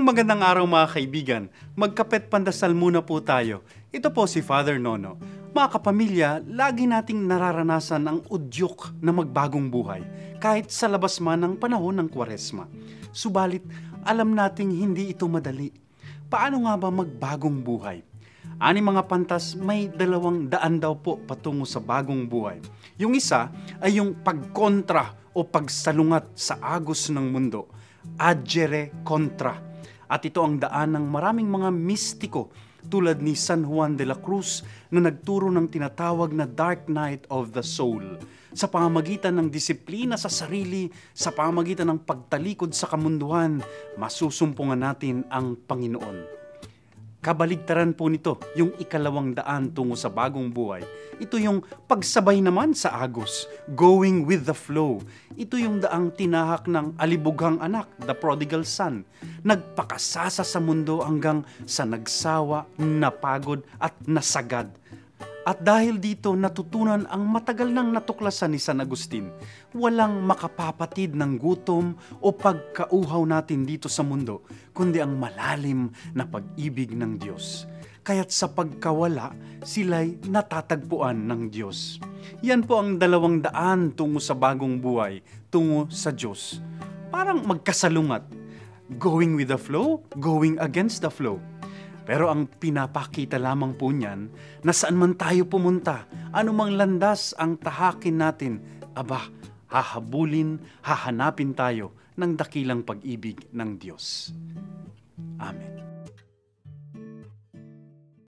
Magandang araw mga kaibigan. Magkapet pandasal muna po tayo. Ito po si Father Nono. Mga kapamilya, lagi nating nararanasan ang udyok na magbagong buhay, kahit sa labas man ng panahon ng Kwaresma. Subalit, alam nating hindi ito madali. Paano nga ba magbagong buhay? Ani mga pantas, may 200 daw po patungo sa bagong buhay. Yung isa ay yung pagkontra o pagsalungat sa agos ng mundo. Agere contra. At ito ang daan ng maraming mga mistiko tulad ni San Juan de la Cruz na nagturo ng tinatawag na Dark Night of the Soul. Sa pamamagitan ng disiplina sa sarili, sa pamamagitan ng pagtalikod sa kamunduhan, masusumpungan natin ang Panginoon. Kabaligtaran po nito, yung 200 tungo sa bagong buhay. Ito yung pagsabay naman sa agos, going with the flow. Ito yung daang tinahak ng alibughang anak, the prodigal son. Nagpakasasa sa mundo hanggang sa nagsawa, napagod at nasagad. At dahil dito natutunan ang matagal nang natuklasan ni San Agustin, walang makapapatid ng gutom o pagkauhaw natin dito sa mundo, kundi ang malalim na pag-ibig ng Diyos. Kaya't sa pagkawala, sila'y natatagpuan ng Diyos. Yan po ang 200 tungo sa bagong buhay, tungo sa Diyos. Parang magkasalungat. Going with the flow, going against the flow. Pero ang pinapakita lamang po niyan na saan man tayo pumunta, anumang landas ang tahakin natin, hahabulin, hahanapin tayo ng dakilang pag-ibig ng Diyos. Amen.